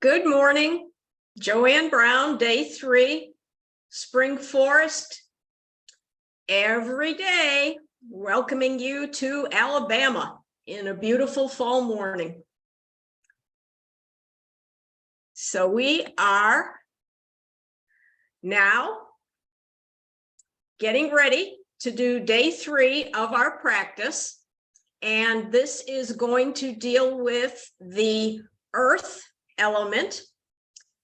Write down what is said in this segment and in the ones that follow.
Good morning, Joanne Brown, day 3, Spring Forest, every day, welcoming you to Alabama in a beautiful fall morning. So we are now getting ready to do day 3 of our practice, and this is going to deal with the earth element.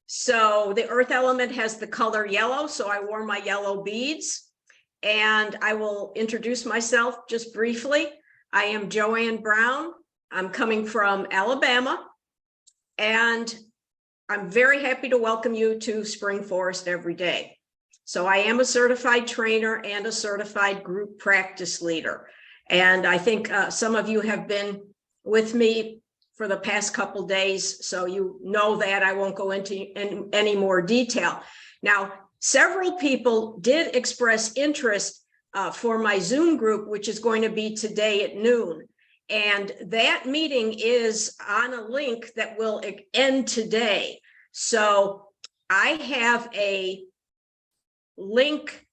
So the earth element has the color yellow, so I wore my yellow beads, and I will introduce myself just briefly. I am Joanne Brown. I'm coming from Alabama, and I'm very happy to welcome you to Spring Forest every day. So I am a certified trainer and a certified group practice leader. And I think some of you have been with me for the past couple days, so you know that. I won't go into any more detail. Now, several people did express interest for my Zoom group, which is going to be today at noon. And that meeting is on a link that will end today. So I have a link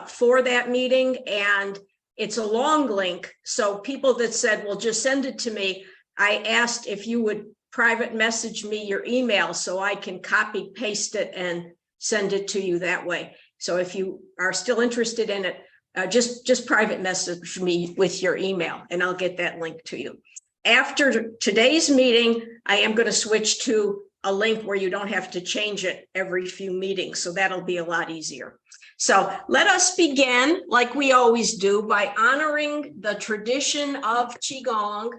for that meeting, and it's a long link. So people that said, well, just send it to me, I asked if you would private message me your email so I can copy paste it and send it to you that way. So if you are still interested in it, just private message me with your email and I'll get that link to you. After today's meeting, I am going to switch to a link where you don't have to change it every few meetings. So that'll be a lot easier. So let us begin, like we always do, by honoring the tradition of Qigong,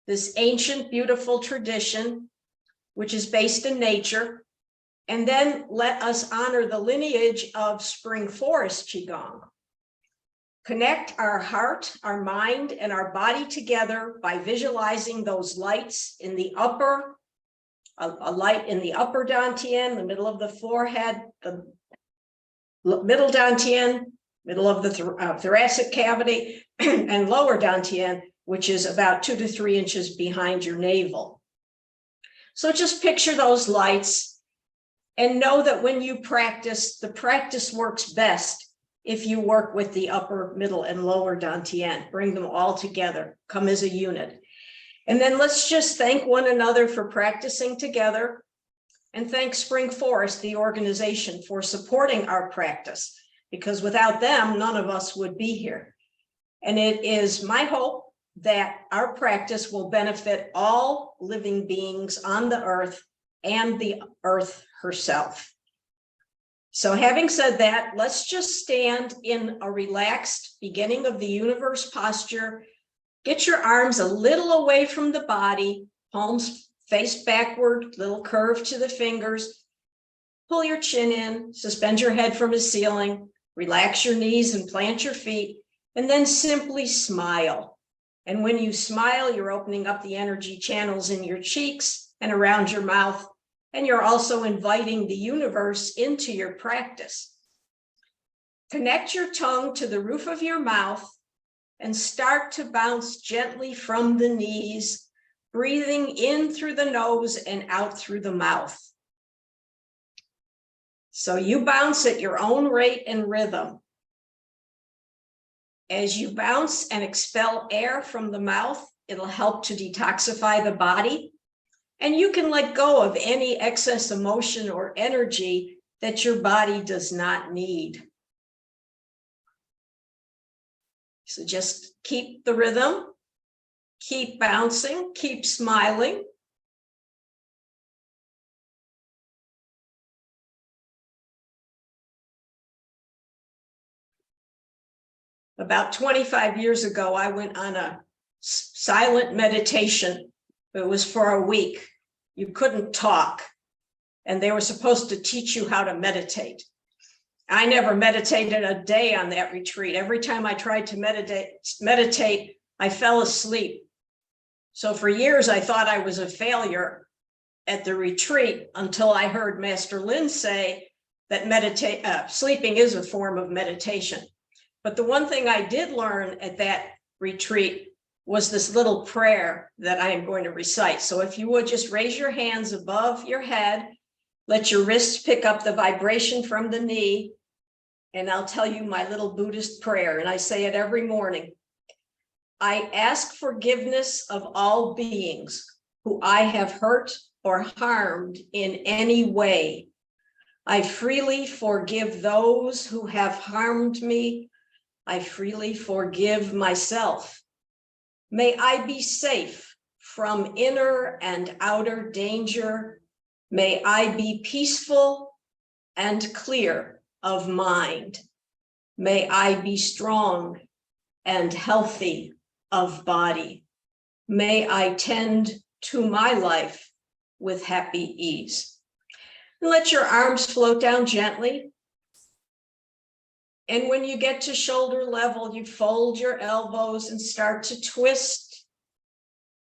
this ancient, beautiful tradition, which is based in nature. And then let us honor the lineage of Spring Forest Qigong. Connect our heart, our mind, and our body together by visualizing those lights in the upper, a light in the upper dantian, the middle of the forehead, the middle dantian, middle of the thoracic cavity, and lower dantian, which is about 2 to 3 inches behind your navel. So just picture those lights and know that when you practice, the practice works best if you work with the upper, middle, and lower dantian. Bring them all together, come as a unit. And then let's just thank one another for practicing together, and thank Spring Forest, the organization, for supporting our practice, because without them, none of us would be here. And it is my hope that our practice will benefit all living beings on the earth and the earth herself. So having said that, let's just stand in a relaxed beginning of the universe posture. Get your arms a little away from the body, palms face backward, little curve to the fingers. Pull your chin in, suspend your head from the ceiling, relax your knees and plant your feet, and then simply smile. And when you smile, you're opening up the energy channels in your cheeks and around your mouth, and you're also inviting the universe into your practice. Connect your tongue to the roof of your mouth and start to bounce gently from the knees, breathing in through the nose and out through the mouth. So you bounce at your own rate and rhythm. As you bounce and expel air from the mouth, it'll help to detoxify the body. And you can let go of any excess emotion or energy that your body does not need. So just keep the rhythm, keep bouncing, keep smiling. About 25 years ago, I went on a silent meditation. It was for a week. You couldn't talk, and they were supposed to teach you how to meditate. I never meditated a day on that retreat. Every time I tried to meditate, I fell asleep. So for years, I thought I was a failure at the retreat until I heard Master Lin say that sleeping is a form of meditation. But the one thing I did learn at that retreat was this little prayer that I am going to recite. So if you would just raise your hands above your head, let your wrists pick up the vibration from the knee, and I'll tell you my little Buddhist prayer, and I say it every morning. I ask forgiveness of all beings who I have hurt or harmed in any way. I freely forgive those who have harmed me. I freely forgive myself. May I be safe from inner and outer danger. May I be peaceful and clear of mind. May I be strong and healthy of body. May I tend to my life with happy ease. And let your arms float down gently. And when you get to shoulder level, you fold your elbows and start to twist,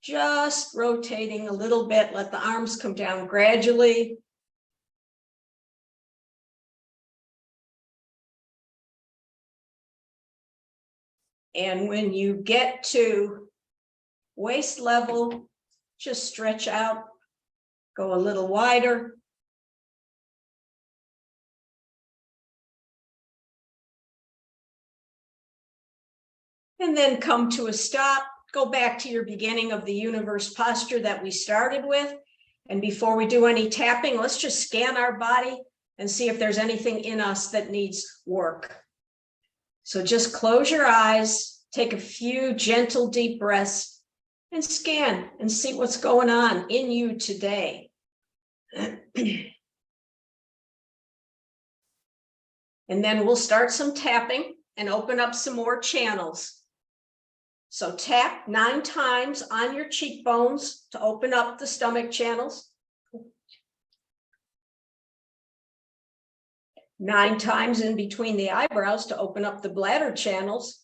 just rotating a little bit. Let the arms come down gradually. And when you get to waist level, just stretch out, go a little wider. And then come to a stop, go back to your beginning of the universe posture that we started with. And before we do any tapping, let's just scan our body and see if there's anything in us that needs work. So just close your eyes, take a few gentle, deep breaths, and scan and see what's going on in you today. And then we'll start some tapping and open up some more channels. So tap 9 times on your cheekbones to open up the stomach channels. 9 times in between the eyebrows to open up the bladder channels.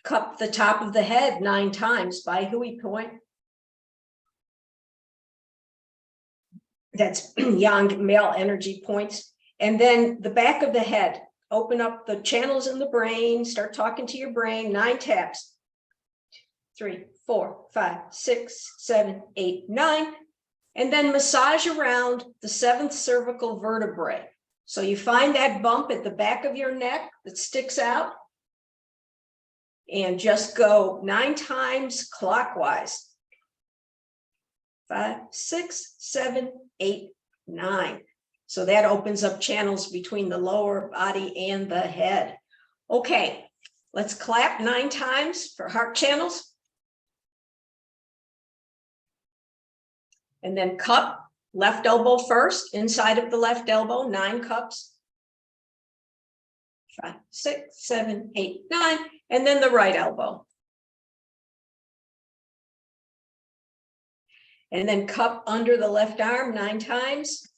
Cup the top of the head 9 times by Hui point. That's yang male energy points. And then the back of the head. Open up the channels in the brain, start talking to your brain, 9 taps. 3, 4, 5, 6, 7, 8, 9. And then massage around the 7th cervical vertebrae. So you find that bump at the back of your neck that sticks out. And just go 9 times clockwise. 5, 6, 7, 8, 9. So that opens up channels between the lower body and the head. Okay, let's clap 9 times for heart channels. And then cup, left elbow first, inside of the left elbow, 9 cups. 5, 6, 7, 8, 9, and then the right elbow. And then cup under the left arm 9 times.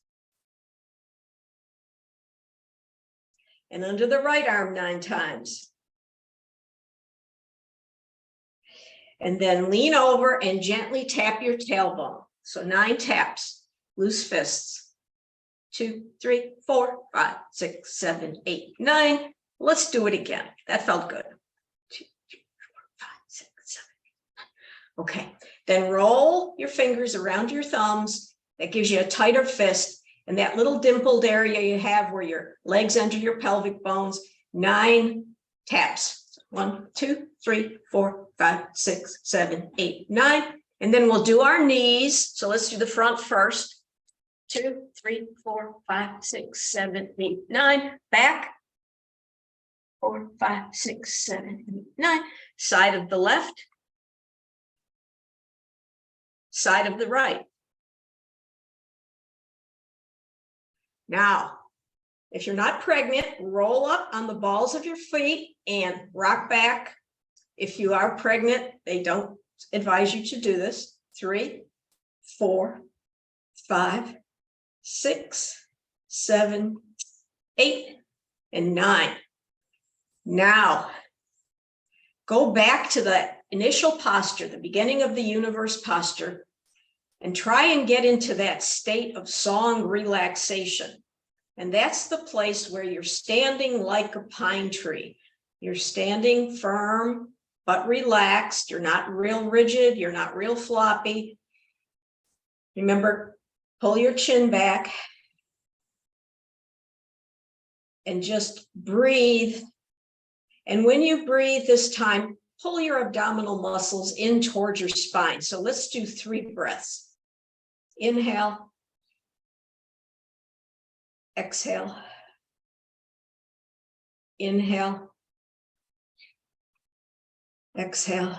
And under the right arm 9 times. And then lean over and gently tap your tailbone. So 9 taps, loose fists. 2, 3, 4, 5, 6, 7, 8, 9. Let's do it again. That felt good. 2, 3, 4, 5, 6, 7, 8, 9. Okay, then roll your fingers around your thumbs. That gives you a tighter fist. And that little dimpled area you have where your legs enter your pelvic bones, 9 taps. 1, 2, 3, 4, 5, 6, 7, 8, 9. And then we'll do our knees. So let's do the front first. 2, 3, 4, 5, 6, 7, 8, 9. Back. 4, 5, 6, 7, 8, 9. Side of the left. Side of the right. Now, if you're not pregnant, roll up on the balls of your feet and rock back. If you are pregnant, they don't advise you to do this. 3, 4, 5, 6, 7, 8, and 9. Now, go back to the initial posture, the beginning of the universe posture, and try and get into that state of song relaxation. And that's the place where you're standing like a pine tree. You're standing firm, but relaxed. You're not real rigid. You're not real floppy. Remember, pull your chin back and just breathe. And when you breathe this time, pull your abdominal muscles in towards your spine. So let's do 3 breaths. Inhale. Exhale. Inhale. Exhale.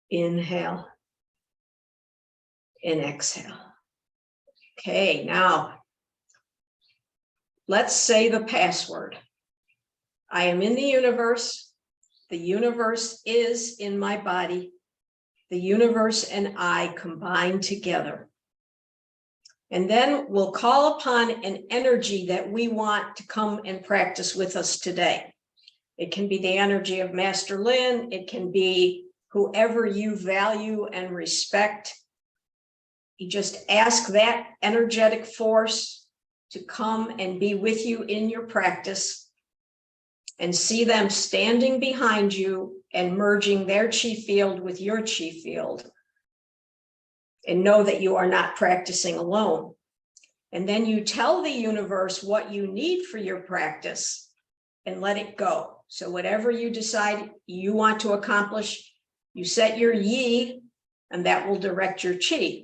Inhale. And exhale. Okay, now let's say the password. I am in the universe. The universe is in my body. The universe and I combine together. And then we'll call upon an energy that we want to come and practice with us today. It can be the energy of Master Lin. It can be whoever you value and respect. You just ask that energetic force to come and be with you in your practice, and see them standing behind you and merging their chi field with your chi field. And know that you are not practicing alone. And then you tell the universe what you need for your practice and let it go. So whatever you decide you want to accomplish, you set your yi, and that will direct your chi.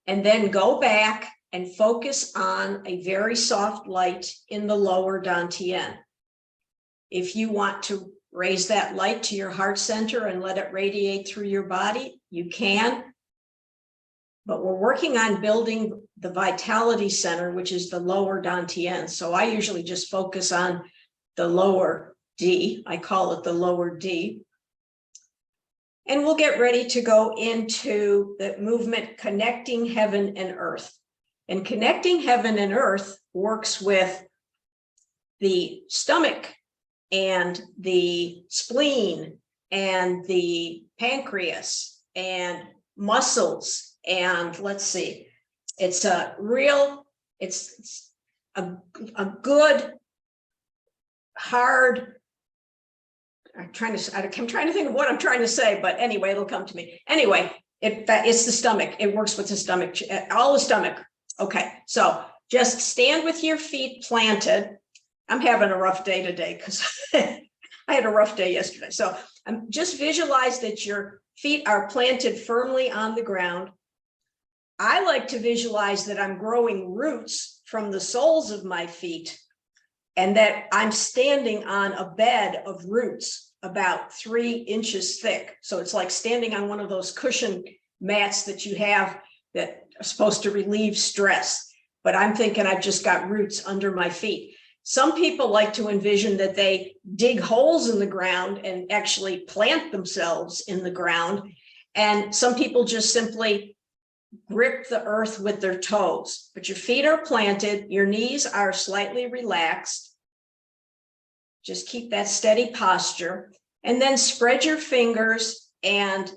And then go back and focus on a very soft light in the lower dantian. If you want to raise that light to your heart center and let it radiate through your body, you can. But we're working on building the vitality center, which is the lower dantian. So I usually just focus on the lower D. I call it the lower D. And we'll get ready to go into the movement connecting heaven and earth. And connecting heaven and earth works with the stomach and the spleen and the pancreas and muscles. And let's see, it's a real, it's a good, hard, I'm trying to think of what I'm trying to say, but anyway, it'll come to me. Anyway, it's the stomach. It works with the stomach, all the stomach. Okay, so just stand with your feet planted. I'm having a rough day today because I had a rough day yesterday. So just visualize that your feet are planted firmly on the ground. I like to visualize that I'm growing roots from the soles of my feet and that I'm standing on a bed of roots about 3 inches thick. So it's like standing on one of those cushion mats that you have that are supposed to relieve stress. But I'm thinking I've just got roots under my feet. Some people like to envision that they dig holes in the ground and actually plant themselves in the ground. And some people just simply grip the earth with their toes. But your feet are planted, your knees are slightly relaxed. Just keep that steady posture. And then spread your fingers and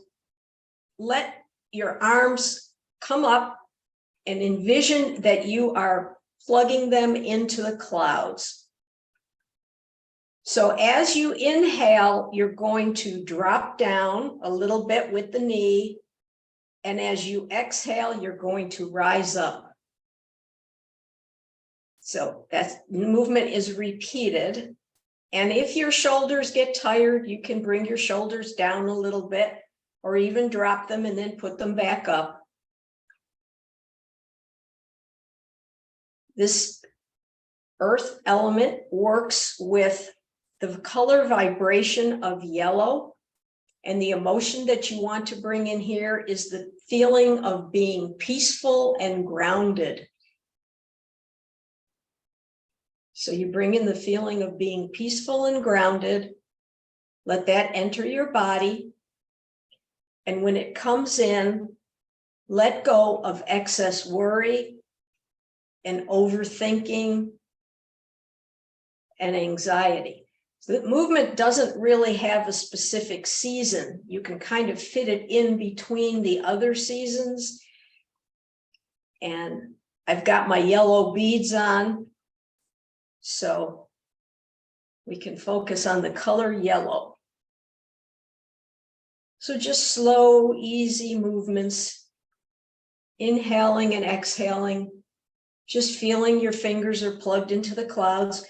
let your arms come up and envision that you are plugging them into the clouds. So as you inhale, you're going to drop down a little bit with the knee. And as you exhale, you're going to rise up. So that movement is repeated. And if your shoulders get tired, you can bring your shoulders down a little bit or even drop them and then put them back up. This earth element works with the color vibration of yellow. And the emotion that you want to bring in here is the feeling of being peaceful and grounded. So you bring in the feeling of being peaceful and grounded. Let that enter your body. And when it comes in, let go of excess worry and overthinking and anxiety. So the movement doesn't really have a specific season. You can kind of fit it in between the other seasons. And I've got my yellow beads on, so we can focus on the color yellow. So just slow, easy movements, inhaling and exhaling, just feeling your fingers are plugged into the clouds.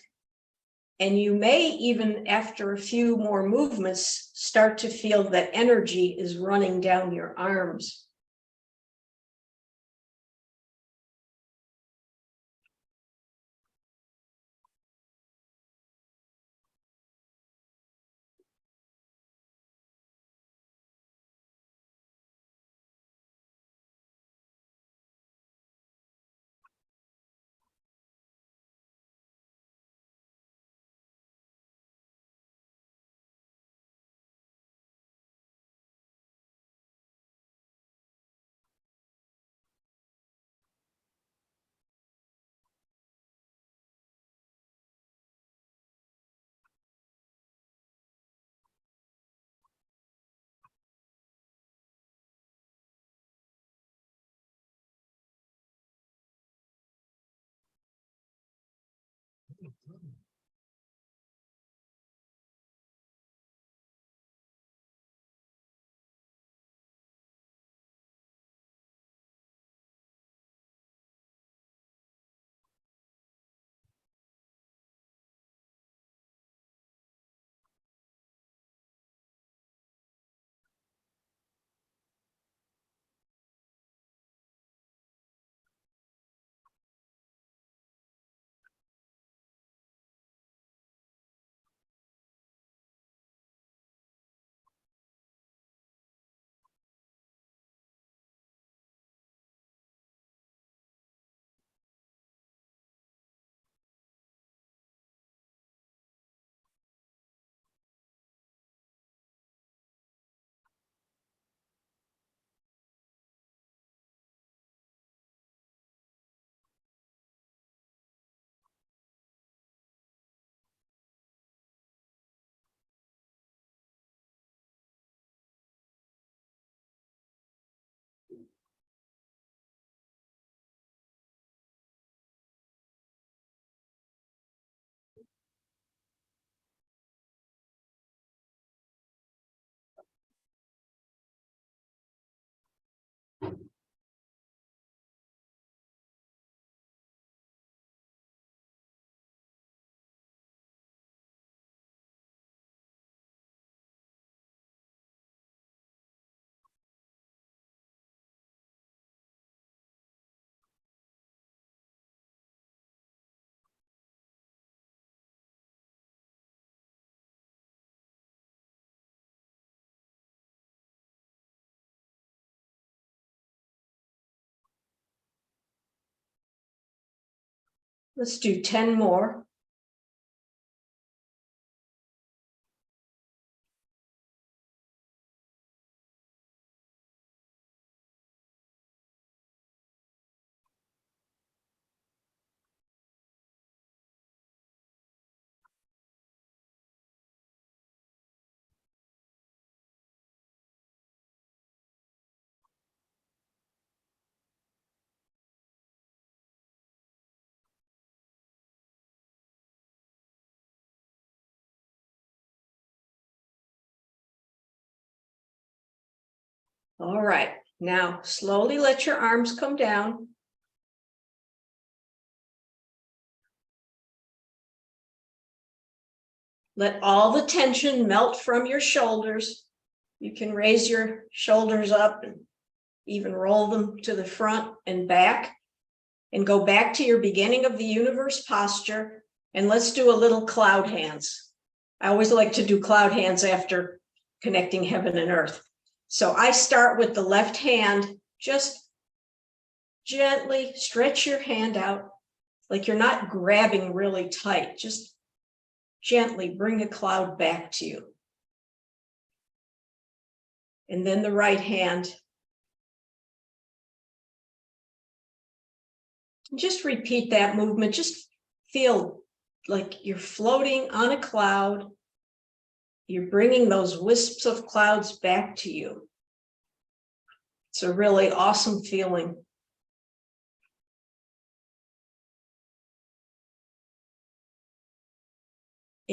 And you may even, after a few more movements, start to feel that energy is running down your arms. Let's do 10 more. All right, now slowly let your arms come down. Let all the tension melt from your shoulders. You can raise your shoulders up and even roll them to the front and back, and go back to your beginning of the universe posture. And let's do a little cloud hands. I always like to do cloud hands after connecting heaven and earth. So I start with the left hand. Just gently stretch your hand out, like you're not grabbing really tight. Just gently bring a cloud back to you. And then the right hand. Just repeat that movement. Just feel like you're floating on a cloud. You're bringing those wisps of clouds back to you. It's a really awesome feeling.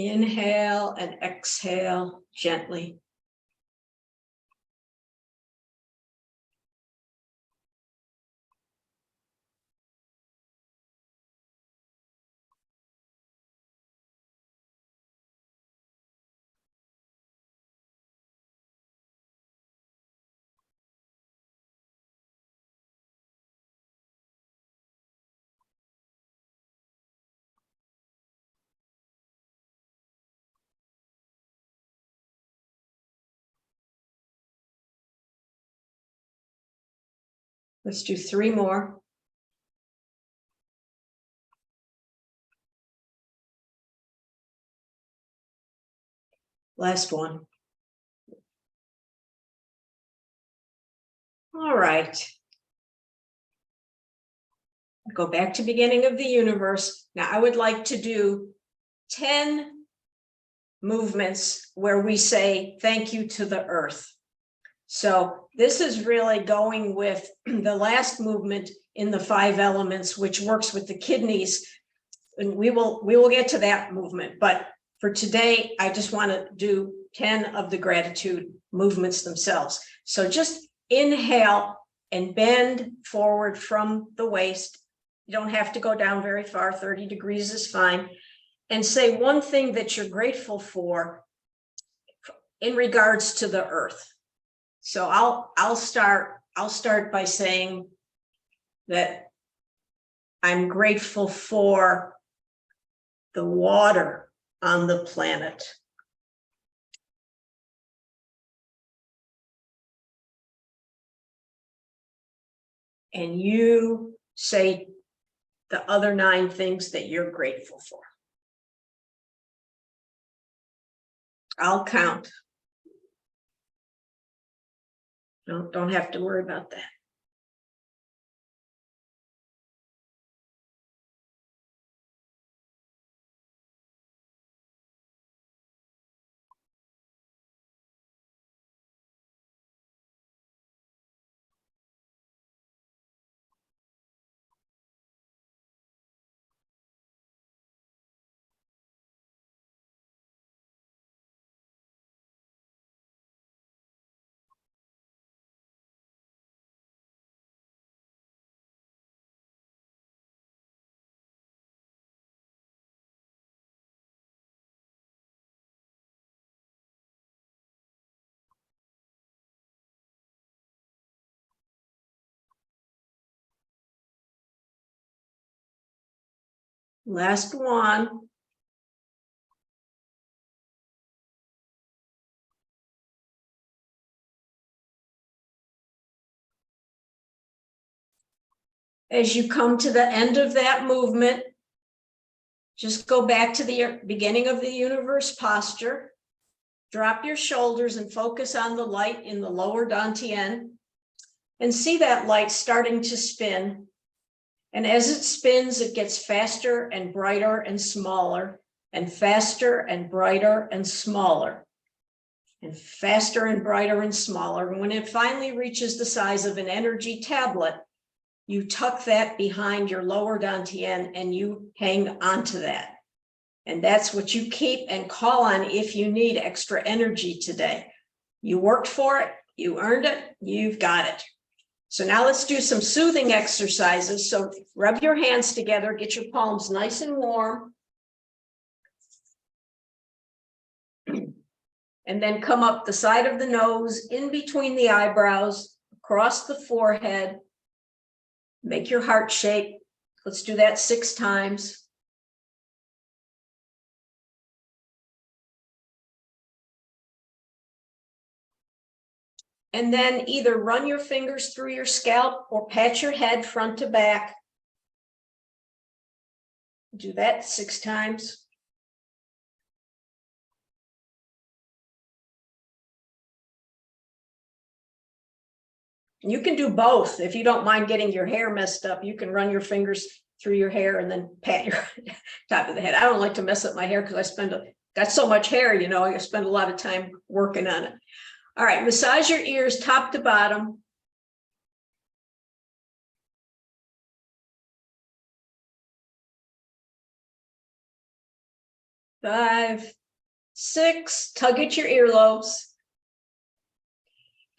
Inhale and exhale gently. Let's do 3 more. Last one. All right. Go back to beginning of the universe. Now I would like to do 10 movements where we say thank you to the earth. So this is really going with the last movement in the 5 elements, which works with the kidneys. And we will get to that movement. But for today, I just want to do 10 of the gratitude movements themselves. So just inhale and bend forward from the waist. You don't have to go down very far. 30 degrees is fine. And say one thing that you're grateful for in regards to the earth. So I'll start by saying that I'm grateful for the water on the planet. And you say the other 9 things that you're grateful for. I'll count. Don't have to worry about that. Last one. As you come to the end of that movement, just go back to the beginning of the universe posture. Drop your shoulders and focus on the light in the lower dantian. And see that light starting to spin. And as it spins, it gets faster and brighter and smaller, and faster and brighter and smaller, and faster and brighter and smaller. And when it finally reaches the size of an energy tablet, you tuck that behind your lower dantian and you hang onto that. And that's what you keep and call on if you need extra energy today. You worked for it, you earned it, you've got it. So now let's do some soothing exercises. So rub your hands together, get your palms nice and warm. And then come up the side of the nose, in between the eyebrows, across the forehead. Make your heart shape. Let's do that 6 times. And then either run your fingers through your scalp or pat your head front to back. Do that 6 times. You can do both. If you don't mind getting your hair messed up, you can run your fingers through your hair and then pat your top of the head. I don't like to mess up my hair because I got so much hair, you know, I spend a lot of time working on it. All right, massage your ears top to bottom. 5, 6, tug at your earlobes.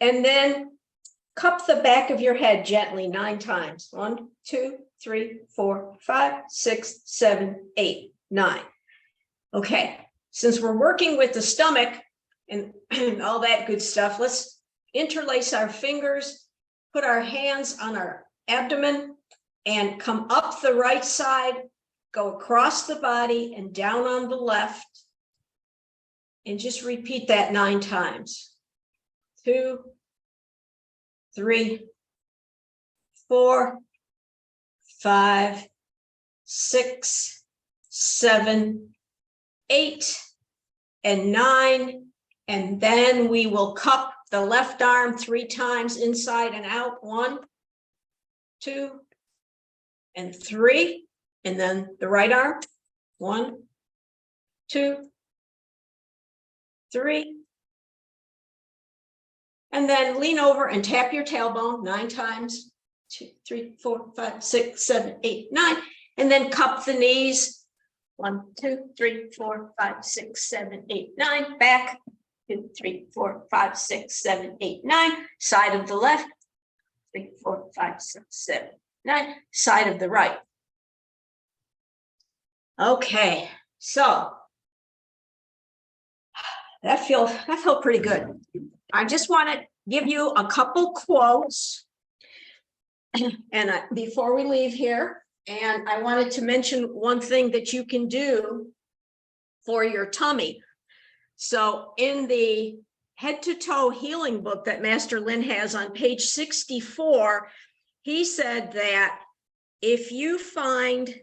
And then cup the back of your head gently 9 times. 1, 2, 3, 4, 5, 6, 7, 8, 9. Okay, since we're working with the stomach and all that good stuff, let's interlace our fingers, put our hands on our abdomen, and come up the right side, go across the body and down on the left, and just repeat that 9 times. 2, 3, 4, 5, 6, 7, 8, and 9. And then we will cup the left arm 3 times inside and out. 1, 2, and 3. And then the right arm. 1, 2, 3. And then lean over and tap your tailbone 9 times. 2, 3, 4, 5, 6, 7, 8, 9. And then cup the knees. 1, 2, 3, 4, 5, 6, 7, 8, 9. Back. 2, 3, 4, 5, 6, 7, 8, 9. Side of the left. 3, 4, 5, 6, 7, 9. Side of the right. Okay, so that felt pretty good. I just want to give you a couple quotes and before we leave here, and I wanted to mention one thing that you can do for your tummy. So in the Head to Toe Healing book that Master Lin has on page 64, he said that if you find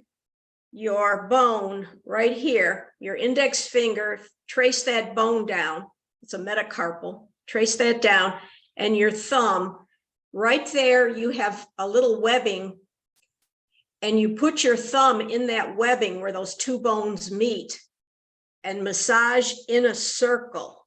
your bone right here, your index finger, trace that bone down, it's a metacarpal, trace that down, and your thumb, right there you have a little webbing, and you put your thumb in that webbing where those 2 bones meet and massage in a circle.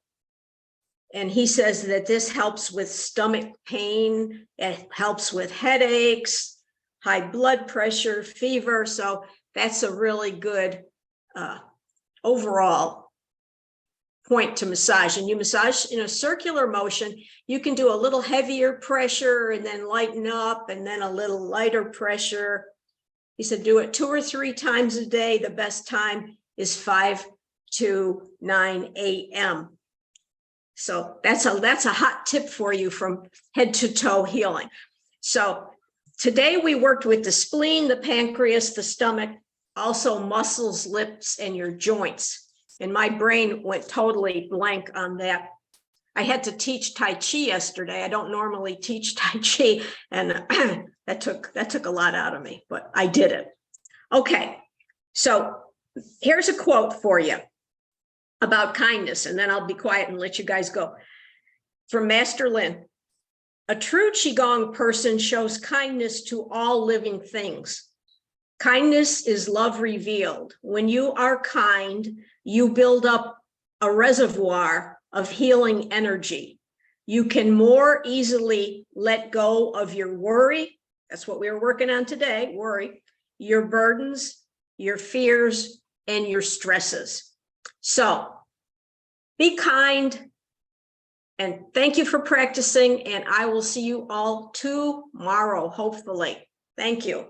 And he says that this helps with stomach pain, it helps with headaches, high blood pressure, fever. So that's a really good overall point to massage. And you massage in a circular motion. You can do a little heavier pressure and then lighten up, and then a little lighter pressure. He said do it 2 or 3 times a day. The best time is 5 to 9 a.m. So that's a hot tip for you from Head to Toe Healing. So today we worked with the spleen, the pancreas, the stomach, also muscles, lips, and your joints. And my brain went totally blank on that. I had to teach Tai Chi yesterday. I don't normally teach Tai Chi, and that took a lot out of me, but I did it. Okay, so here's a quote for you about kindness, and then I'll be quiet and let you guys go. From Master Lin. A true Qigong person shows kindness to all living things. Kindness is love revealed. When you are kind, you build up a reservoir of healing energy. You can more easily let go of your worry. That's what we were working on today, worry, your burdens, your fears, and your stresses. So be kind, and thank you for practicing, and I will see you all tomorrow, hopefully. Thank you.